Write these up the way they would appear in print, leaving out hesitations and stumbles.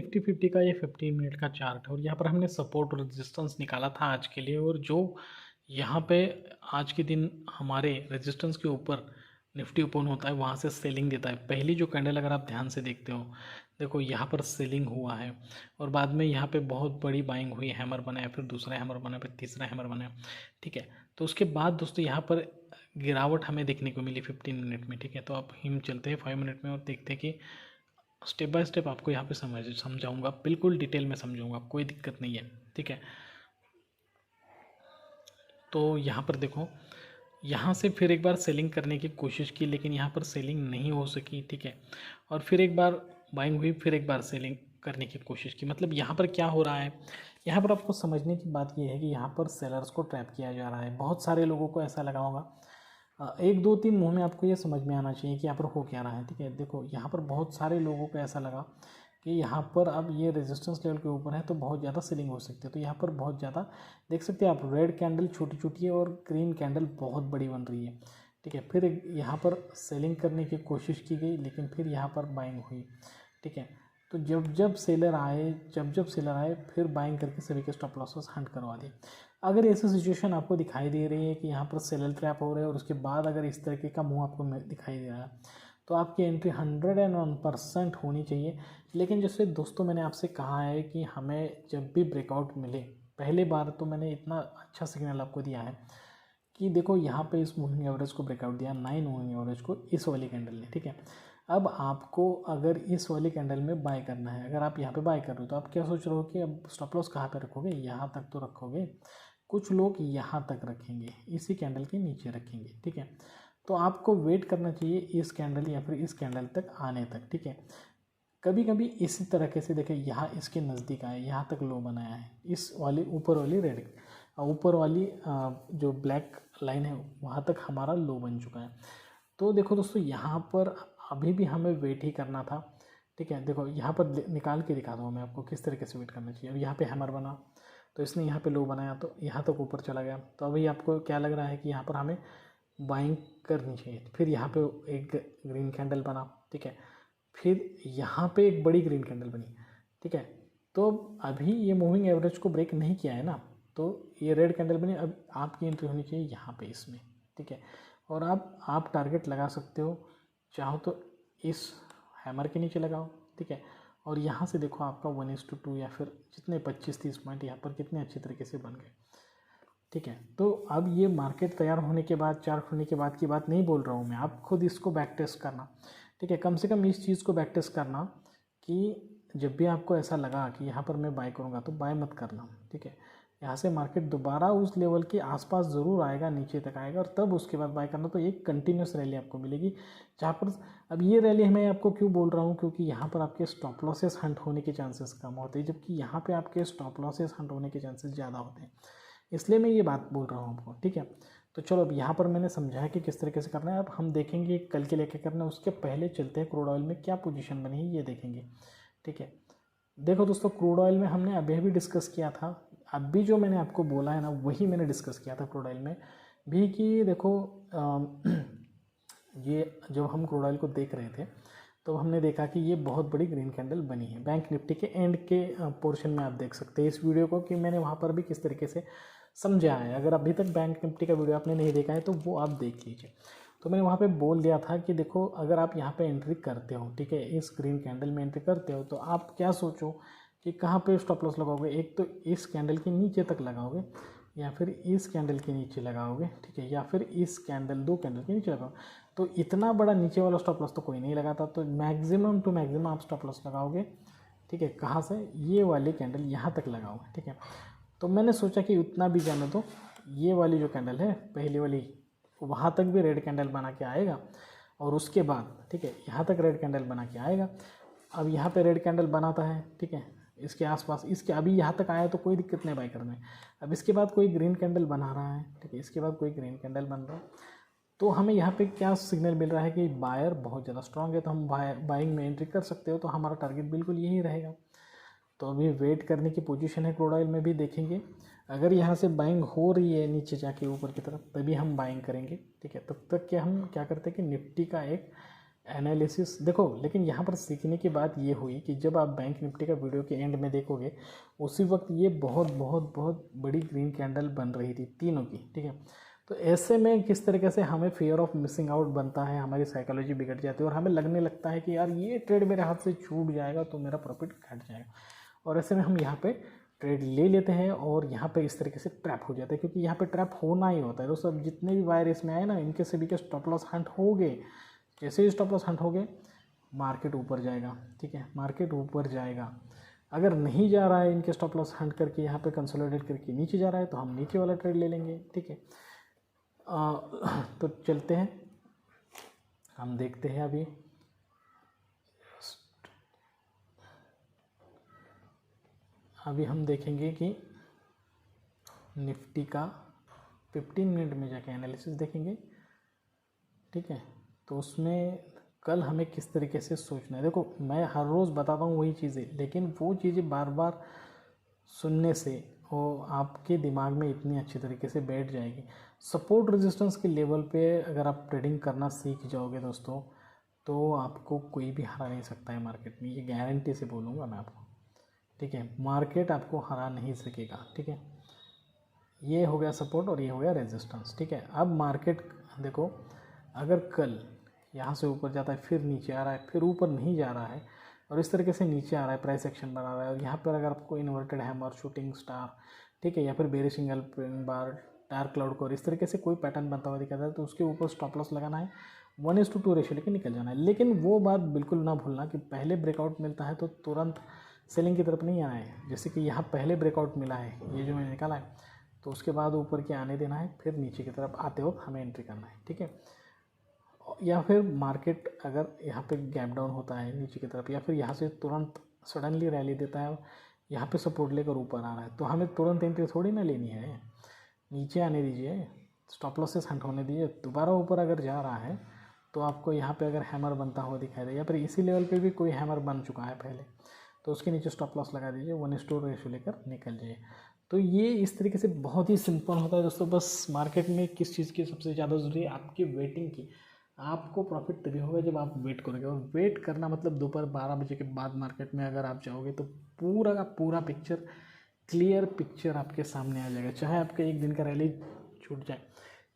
Nifty 50 का ये 15 minute का चार्ट है और यहाँ पर हमने सपोर्ट और रेजिस्टेंस निकाला था आज के लिए। और जो यहाँ पे आज के दिन हमारे रेजिस्टेंस के ऊपर निफ्टी ओपन होता है वहाँ से सेलिंग देता है। पहली जो कैंडल अगर आप ध्यान से देखते हो, देखो यहाँ पर सेलिंग हुआ है और बाद में यहाँ पे बहुत बड़ी बाइंग हुई, हैमर बनाया, फिर दूसरा हैमर बना, फिर तीसरा हैमर बना। ठीक है, तो उसके बाद दोस्तों यहाँ पर गिरावट हमें देखने को मिली 15 मिनट में। ठीक है, तो अब हम चलते हैं 5 मिनट में और देखते हैं कि स्टेप बाय स्टेप आपको यहाँ पे समझाऊंगा, बिल्कुल डिटेल में समझाऊंगा, कोई दिक्कत नहीं है। ठीक है, तो यहाँ पर देखो, यहाँ से फिर एक बार सेलिंग करने की कोशिश की लेकिन यहाँ पर सेलिंग नहीं हो सकी। ठीक है, और फिर एक बार बाइंग हुई, फिर एक बार सेलिंग करने की कोशिश की। मतलब यहाँ पर क्या हो रहा है, यहाँ पर आपको समझने की बात ये है कि यहाँ पर सेलर्स को ट्रैप किया जा रहा है। बहुत सारे लोगों को ऐसा लगा होगा, एक दो तीन मुँह में आपको ये समझ में आना चाहिए कि यहाँ पर हो क्या रहा है। ठीक है, देखो यहाँ पर बहुत सारे लोगों को ऐसा लगा कि यहाँ पर अब ये रेजिस्टेंस लेवल के ऊपर है तो बहुत ज़्यादा सेलिंग हो सकती है। तो यहाँ पर बहुत ज़्यादा देख सकते हैं आप, रेड कैंडल छोटी छोटी है और ग्रीन कैंडल बहुत बड़ी बन रही है। ठीक है, फिर यहाँ पर सेलिंग करने की कोशिश की गई लेकिन फिर यहाँ पर बाइंग हुई। ठीक है, तो जब सेलर आए, जब सेलर आए फिर बाइंग करके सभी के स्टॉप लॉसेस हंट करवा दिए। अगर ऐसी सिचुएशन आपको दिखाई दे रही है कि यहाँ पर सेलर ट्रैप हो रहे हैं और उसके बाद अगर इस तरीके का मुंह आपको दिखाई दे रहा है तो आपकी एंट्री 101% होनी चाहिए। लेकिन जैसे दोस्तों मैंने आपसे कहा है कि हमें जब भी ब्रेकआउट मिले, पहले बार तो मैंने इतना अच्छा सिग्नल आपको दिया है कि देखो यहाँ पे इस मूविंग एवरेज को ब्रेकआउट दिया, 9 मूविंग एवरेज को इस वाली कैंडल ने। ठीक है, अब आपको अगर इस वाली कैंडल में बाय करना है, अगर आप यहाँ पे बाय कर रहे हो तो आप क्या सोच रहे हो कि अब स्टॉप लॉस कहाँ पे रखोगे, यहाँ तक तो रखोगे। कुछ लोग यहाँ तक रखेंगे, इसी कैंडल के नीचे रखेंगे। ठीक है, तो आपको वेट करना चाहिए इस कैंडल या फिर इस कैंडल तक आने तक। ठीक है, कभी कभी इसी तरीके से देखें, यहाँ इसके नज़दीक आए, यहाँ तक लो बनाया है, इस वाली ऊपर वाली रेड, ऊपर वाली जो ब्लैक लाइन है वहाँ तक हमारा लो बन चुका है। तो देखो दोस्तों यहाँ पर अभी भी हमें वेट ही करना था। ठीक है, देखो यहाँ पर निकाल के दिखा दूँ मैं आपको किस तरीके से वेट करना चाहिए। अब यहाँ पे हैमर बना तो इसने यहाँ पे लो बनाया तो यहाँ तक ऊपर चला गया। तो अभी आपको क्या लग रहा है कि यहाँ पर हमें बाइंग करनी चाहिए। फिर यहाँ पे एक ग्रीन कैंडल बना। ठीक है, फिर यहाँ पे एक बड़ी ग्रीन कैंडल बनी। ठीक है, तो अभी ये मूविंग एवरेज को ब्रेक नहीं किया है ना, तो ये रेड कैंडल बनी। अब आपकी एंट्री होनी चाहिए यहाँ पे इसमें। ठीक है, और आप टारगेट लगा सकते हो, चाहो तो इस हैमर के नीचे लगाओ। ठीक है, और यहाँ से देखो आपका 1:2 या फिर जितने 25-30 पॉइंट यहाँ पर कितने अच्छे तरीके से बन गए। ठीक है, तो अब ये मार्केट तैयार होने के बाद, चार्ट होने के बाद की बात नहीं बोल रहा हूँ मैं, आप खुद इसको बैक टेस्ट करना। ठीक है, कम से कम इस चीज़ को बैक टेस्ट करना कि जब भी आपको ऐसा लगा कि यहाँ पर मैं बाय करूँगा तो बाय मत करना। ठीक है, यहाँ से मार्केट दोबारा उस लेवल के आसपास ज़रूर आएगा, नीचे तक आएगा और तब उसके बाद बाय करना। तो एक कंटिन्यूस रैली आपको मिलेगी जहाँ पर, अब ये रैली मैं आपको क्यों बोल रहा हूँ, क्योंकि यहाँ पर आपके स्टॉप लॉसेस हंट होने के चांसेस कम होते हैं, जबकि यहाँ पे आपके स्टॉप लॉसेस हंट होने के चांसेस ज़्यादा होते हैं। इसलिए मैं ये बात बोल रहा हूँ आपको। ठीक है, तो चलो अब यहाँ पर मैंने समझाया कि किस तरीके से करना है। अब हम देखेंगे कल के लेके करना है, उसके पहले चलते हैं क्रूड ऑयल में क्या पोजीशन बनी है ये देखेंगे। ठीक है, देखो दोस्तों, क्रूड ऑयल में हमने अभी डिस्कस किया था, अभी जो मैंने आपको बोला है ना वही मैंने डिस्कस किया था क्रूड ऑयल में भी कि देखो ये जब हम क्रूड ऑयल को देख रहे थे तो हमने देखा कि ये बहुत बड़ी ग्रीन कैंडल बनी है। बैंक निफ्टी के एंड के पोर्शन में आप देख सकते हैं इस वीडियो को कि मैंने वहाँ पर भी किस तरीके से समझा है। अगर अभी तक बैंक निफ्टी का वीडियो आपने नहीं देखा है तो वो आप देख लीजिए। तो मैंने वहाँ पे बोल दिया था कि देखो अगर आप यहाँ पे एंट्री करते हो, ठीक है, इस ग्रीन कैंडल में एंट्री करते हो तो आप क्या सोचो कि कहाँ पे स्टॉप लॉस लगाओगे। एक तो इस कैंडल के नीचे तक लगाओगे या फिर इस कैंडल के नीचे लगाओगे। ठीक है, या फिर इस कैंडल, दो कैंडल के नीचे लगाओगे। तो इतना बड़ा नीचे वाला स्टॉप लॉस तो कोई नहीं लगाता, तो मैक्सिमम टू मैक्सिमम आप स्टॉप लॉस लगाओगे। ठीक है, कहाँ से, ये वाली कैंडल यहाँ तक लगाओगे। ठीक है, तो मैंने सोचा कि उतना भी जाने दो, ये वाली जो कैंडल है पहली वाली वहाँ तक भी रेड कैंडल बना के आएगा और उसके बाद, ठीक है, यहाँ तक रेड कैंडल बना के आएगा। अब यहाँ पे रेड कैंडल बनाता है, ठीक है, इसके आसपास, इसके अभी यहाँ तक आया तो कोई दिक्कत नहीं बाय करने। अब इसके बाद कोई ग्रीन कैंडल बना रहा है, ठीक है, इसके बाद कोई ग्रीन कैंडल बन रहा है, तो हमें यहाँ पे क्या सिग्नल मिल रहा है कि बायर बहुत ज़्यादा स्ट्रांग है, तो हम बाइंग में एंट्री कर सकते हो। तो हमारा टारगेट बिल्कुल यही रहेगा। तो अभी वेट करने की पोजीशन है, क्रूड ऑयल में भी देखेंगे। अगर यहाँ से बाइंग हो रही है नीचे जाके ऊपर की तरफ तभी हम बाइंग करेंगे। ठीक है, तब तक के हम क्या करते हैं कि निफ्टी का एक एनालिसिस देखो, लेकिन यहाँ पर सीखने की बात ये हुई कि जब आप बैंक निफ्टी का वीडियो के एंड में देखोगे उसी वक्त ये बहुत बहुत बहुत बड़ी ग्रीन कैंडल बन रही थी तीनों की, ठीक है। तो ऐसे में किस तरीके से हमें फियर ऑफ मिसिंग आउट बनता है, हमारी साइकोलॉजी बिगड़ जाती है और हमें लगने लगता है कि यार ये ट्रेड मेरे हाथ से छूट जाएगा तो मेरा प्रॉफिट घट जाएगा, और ऐसे में हम यहाँ पे ट्रेड ले लेते हैं और यहाँ पे इस तरीके से ट्रैप हो जाता है, क्योंकि यहाँ पे ट्रैप होना ही होता है दोस्तों। अब जितने भी वायर इसमें आए ना, इनके सभी के स्टॉप लॉस हंट हो गए। जैसे ही स्टॉप लॉस हंट हो गए मार्केट ऊपर जाएगा, ठीक है, मार्केट ऊपर जाएगा। अगर नहीं जा रहा है इनके स्टॉप लॉस हंट करके यहाँ पे कंसोलिडेट करके नीचे जा रहा है तो हम नीचे वाला ट्रेड ले लेंगे, ठीक है। तो चलते हैं, हम देखते हैं अभी हम देखेंगे कि निफ्टी का 15 मिनट में जाके एनालिसिस देखेंगे, ठीक है। तो उसमें कल हमें किस तरीके से सोचना है। देखो मैं हर रोज़ बताता हूँ वही चीज़ें, लेकिन वो चीज़ें बार बार सुनने से वो आपके दिमाग में इतनी अच्छी तरीके से बैठ जाएगी। सपोर्ट रेजिस्टेंस के लेवल पे अगर आप ट्रेडिंग करना सीख जाओगे दोस्तों, तो आपको कोई भी हरा नहीं सकता है मार्केट में, ये गारंटी से बोलूँगा मैं आपको, ठीक है। मार्केट आपको हरा नहीं सकेगा, ठीक है। ये हो गया सपोर्ट और ये हो गया रेजिस्टेंस, ठीक है। अब मार्केट देखो, अगर कल यहाँ से ऊपर जाता है फिर नीचे आ रहा है, फिर ऊपर नहीं जा रहा है और इस तरीके से नीचे आ रहा है, प्राइस एक्शन बना रहा है, और यहाँ पर अगर आपको इन्वर्टेड हैमर, शूटिंग स्टार, ठीक है, या फिर बेरिश सिंगल बार, डार्क क्लाउड को इस तरीके से कोई पैटर्न बनता हुआ दिखाता है, तो उसके ऊपर स्टॉप लॉस लगाना है, 1:2 रेशियो लेके निकल जाना है। लेकिन वो बात बिल्कुल ना भूलना कि पहले ब्रेकआउट मिलता है तो तुरंत सेलिंग की तरफ नहीं आना है। जैसे कि यहाँ पहले ब्रेकआउट मिला है, ये जो मैंने निकाला है, तो उसके बाद ऊपर के आने देना है, फिर नीचे की तरफ आते वक्त हमें एंट्री करना है, ठीक है। या फिर मार्केट अगर यहाँ पे गैप डाउन होता है नीचे की तरफ, या फिर यहाँ से तुरंत सडनली रैली देता है, यहाँ पे सपोर्ट लेकर ऊपर आ रहा है, तो हमें तुरंत एंट्री थोड़ी ना लेनी है, नीचे आने दीजिए, स्टॉप लॉस से हंट होने दीजिए। दोबारा ऊपर अगर जा रहा है तो आपको यहाँ पे अगर हैमर बनता हुआ दिखाई दे, या फिर इसी लेवल पे भी कोई हैमर बन चुका है पहले, तो उसके नीचे स्टॉप लॉस लगा दीजिए, 1:2 रेशियो लेकर निकल जाइए। तो ये इस तरीके से बहुत ही सिंपल होता है दोस्तों। बस मार्केट में किस चीज़ की सबसे ज़्यादा ज़रूरी है, आपकी वेटिंग की। आपको प्रॉफिट तभी होगा जब आप वेट करोगे, और वेट करना मतलब दोपहर 12 बजे के बाद मार्केट में अगर आप जाओगे तो पूरा का पूरा पिक्चर, क्लियर पिक्चर आपके सामने आ जाएगा। चाहे आपका एक दिन का रैली छूट जाए,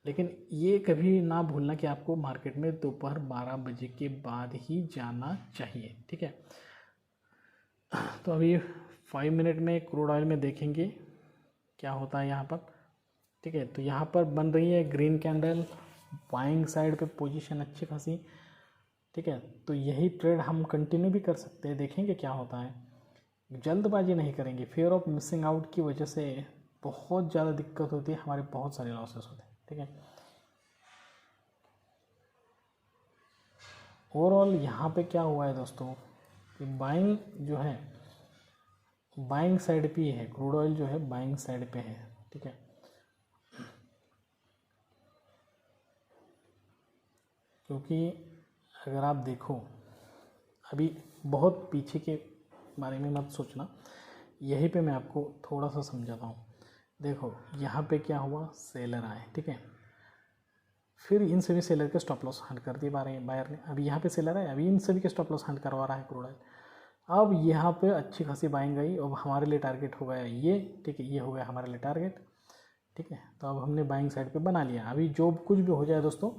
लेकिन ये कभी ना भूलना कि आपको मार्केट में दोपहर 12 बजे के बाद ही जाना चाहिए, ठीक है। तो अभी 5 मिनट में क्रूड ऑयल में देखेंगे क्या होता है यहाँ पर, ठीक है। तो यहाँ पर बन रही है ग्रीन कैंडल, बाइंग साइड पे पोजीशन अच्छी खासी, ठीक है। तो यही ट्रेड हम कंटिन्यू भी कर सकते हैं, देखेंगे क्या होता है, जल्दबाजी नहीं करेंगे। फियर ऑफ मिसिंग आउट की वजह से बहुत ज़्यादा दिक्कत होती है, हमारे बहुत सारे लॉसेस होते हैं, ठीक है। ओवरऑल यहाँ पे क्या हुआ है दोस्तों कि बाइंग जो है, बाइंग साइड पे ही है, क्रूड ऑयल जो है बाइंग साइड पे है, ठीक है। क्योंकि अगर आप देखो, अभी बहुत पीछे के बारे में मत सोचना, यहीं पे मैं आपको थोड़ा सा समझाता हूँ। देखो यहाँ पे क्या हुआ, सेलर आए, ठीक है, फिर इन सभी सेलर के स्टॉप लॉस हंट कर दिए बायर ने। अभी यहाँ पे सेलर आए, अभी इन सभी के स्टॉप लॉस हंट करवा रहा है क्रूड ऑयल। अब यहाँ पे अच्छी खासी बाइंग गई, अब हमारे लिए टारगेट हो गया ये, ठीक है, ये हो गया हमारे लिए टारगेट, ठीक है। तो अब हमने बाइंग साइड पे बना लिया। अभी जो कुछ भी हो जाए दोस्तों,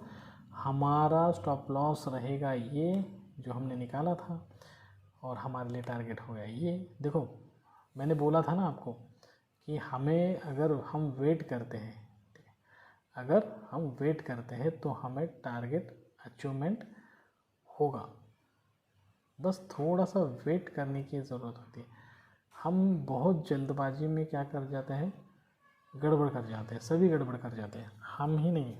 हमारा स्टॉप लॉस रहेगा ये जो हमने निकाला था, और हमारे लिए टारगेट हो गया ये। देखो मैंने बोला था ना आपको कि हमें, अगर हम वेट करते हैं, ठीक है, अगर हम वेट करते हैं तो हमें टारगेट अचीवमेंट होगा। बस थोड़ा सा वेट करने की ज़रूरत होती है। हम बहुत जल्दबाजी में क्या कर जाते हैं, गड़बड़ कर जाते हैं, सभी गड़बड़ कर जाते हैं, हम ही नहीं।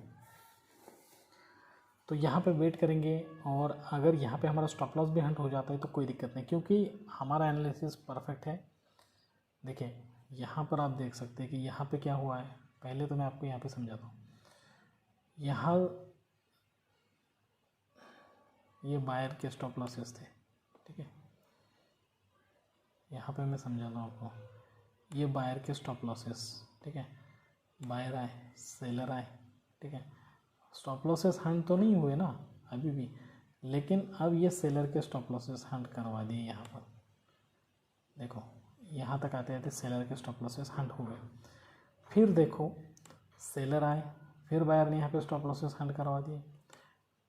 तो यहाँ पे वेट करेंगे, और अगर यहाँ पे हमारा स्टॉप लॉस भी हंट हो जाता है तो कोई दिक्कत नहीं, क्योंकि हमारा एनालिसिस परफेक्ट है। देखिए यहाँ पर आप देख सकते हैं कि यहाँ पे क्या हुआ है। पहले तो मैं आपको यहाँ पे समझाता हूँ। यहाँ ये बायर के स्टॉप लॉसेस थे, ठीक है, यहाँ पे मैं समझाता हूँ आपको। ये बायर के स्टॉप लॉसेस, ठीक है, बायर आए, सेलर आए, ठीक है, स्टॉप लॉसेस हंट तो नहीं हुए ना अभी भी, लेकिन अब ये सेलर के स्टॉप लॉसेस हंट करवा दिए यहाँ पर। देखो यहाँ तक आते आते सेलर के स्टॉप लॉसेस हंट हो गए। फिर देखो सेलर आए, फिर बायर ने यहाँ पे स्टॉप लॉसेस हंट करवा दिए।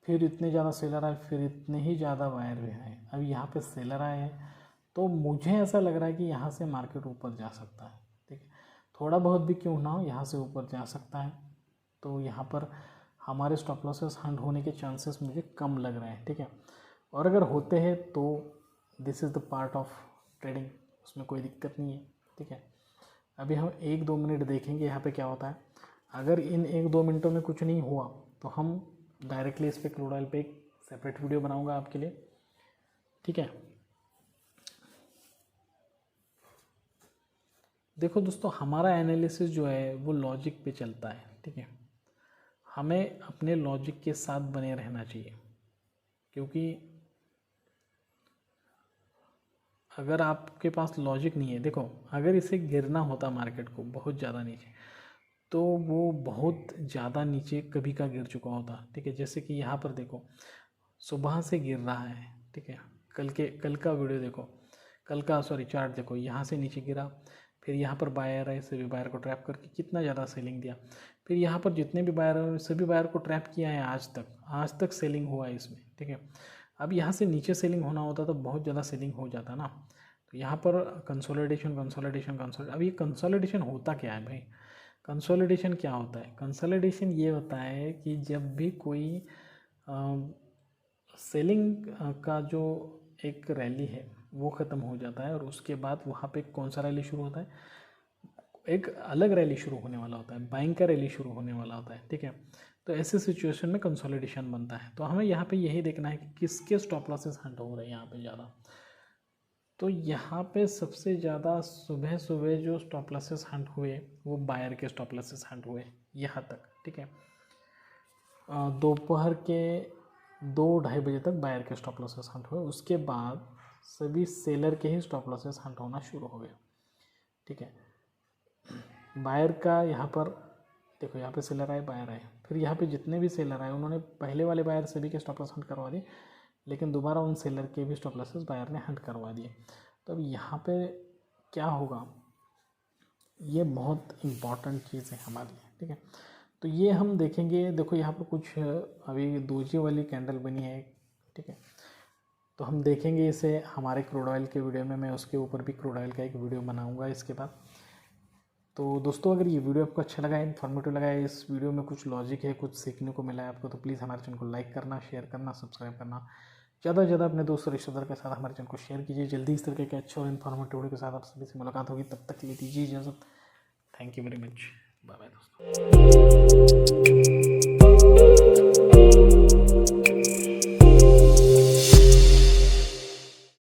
फिर इतने ज़्यादा सेलर आए, फिर इतने ही ज़्यादा बायर भी आए। अब यहाँ पे सेलर आए हैं, तो मुझे ऐसा लग रहा है कि यहाँ से मार्केट ऊपर जा सकता है। ठीक है, थोड़ा बहुत भी क्यों ना हो यहाँ से ऊपर जा सकता है। तो यहाँ पर हमारे स्टॉप लॉसेस हंट होने के चांसेस मुझे कम लग रहे हैं। ठीक है, और अगर होते हैं तो this is the part of trading, उसमें कोई दिक्कत नहीं है। ठीक है, अभी हम 1-2 मिनट देखेंगे यहाँ पे क्या होता है। अगर इन 1-2 मिनटों में कुछ नहीं हुआ तो हम डायरेक्टली इस पर क्रूड ऑयल पे एक सेपरेट वीडियो बनाऊंगा आपके लिए। ठीक है, देखो दोस्तों, हमारा एनालिसिस जो है वो लॉजिक पे चलता है। ठीक है, हमें अपने लॉजिक के साथ बने रहना चाहिए, क्योंकि अगर आपके पास लॉजिक नहीं है, देखो अगर इसे गिरना होता मार्केट को बहुत ज़्यादा नीचे, तो वो बहुत ज़्यादा नीचे कभी का गिर चुका होता। ठीक है, जैसे कि यहाँ पर देखो सुबह से गिर रहा है। ठीक है, कल का वीडियो देखो, चार्ट देखो, यहाँ से नीचे गिरा, फिर यहाँ पर बायर है, सभी बायर को ट्रैप करके कितना ज़्यादा सेलिंग दिया। फिर यहाँ पर जितने भी बायर हैं सभी बायर को ट्रैप किया है आज तक सेलिंग हुआ है इसमें। ठीक है, अब यहाँ से नीचे सेलिंग होना होता तो बहुत ज़्यादा सेलिंग हो जाता ना। तो यहाँ पर कंसोलिडेशन। अब ये कंसोलिडेशन होता क्या है भाई? कंसोलिडेशन क्या होता है? कंसोलिडेशन ये होता है कि जब भी कोई सेलिंग का जो एक रैली है वो ख़त्म हो जाता है और उसके बाद वहाँ पे कौन सा रैली शुरू होता है? एक अलग रैली शुरू होने वाला होता है, बाइंग का रैली शुरू होने वाला होता है। ठीक है, तो ऐसे सिचुएशन में कंसोलिडेशन बनता है। तो हमें यहाँ पे यही देखना है कि किसके स्टॉप लॉसेस हंट हो रहे हैं यहाँ पे ज़्यादा। तो यहाँ पे सबसे ज़्यादा सुबह जो स्टॉप लॉसेस हंट हुए वो बायर के स्टॉप लॉसेस हंट हुए यहाँ तक। ठीक है, दोपहर के 2-2:30 बजे तक बायर के स्टॉप लॉसेस हंट हुए। उसके बाद सभी सेलर के ही स्टॉप लॉसेस हंट होना शुरू हो गए। ठीक है, बायर का यहाँ पर देखो, यहाँ पे सेलर आए, बायर आए, फिर यहाँ पे जितने भी सेलर आए उन्होंने पहले वाले बायर सभी के स्टॉप लॉस हंट करवा दिए, लेकिन दोबारा उन सेलर के भी स्टॉप लॉसेस बायर ने हंट करवा दिए। तो अब यहाँ पे क्या होगा, ये बहुत इम्पॉर्टेंट चीज़ है हमारे लिए। ठीक है, तो ये हम देखेंगे। देखो यहाँ पर कुछ अभी दोजी वाली कैंडल बनी है। ठीक है, तो हम देखेंगे इसे हमारे क्रूड ऑयल के वीडियो में। मैं उसके ऊपर भी क्रूड ऑयल का एक वीडियो बनाऊंगा इसके बाद। तो दोस्तों, अगर ये वीडियो आपको अच्छा लगा है, इन्फॉर्मेटिव लगा है, इस वीडियो में कुछ लॉजिक है, कुछ सीखने को मिला है आपको, तो प्लीज़ हमारे चैनल को लाइक करना, शेयर करना, सब्सक्राइब करना, ज़्यादा से ज़्यादा अपने दोस्तों रिश्तेदार के साथ हमारे चैनल को शेयर कीजिए। जल्दी इस तरह के अच्छे और इन्फॉर्मेटिव वीडियो के साथ आप सभी से मुलाकात होगी। तब तक के लिए दीजिए इजाज़त। Thank you very much, bye bye दोस्तों।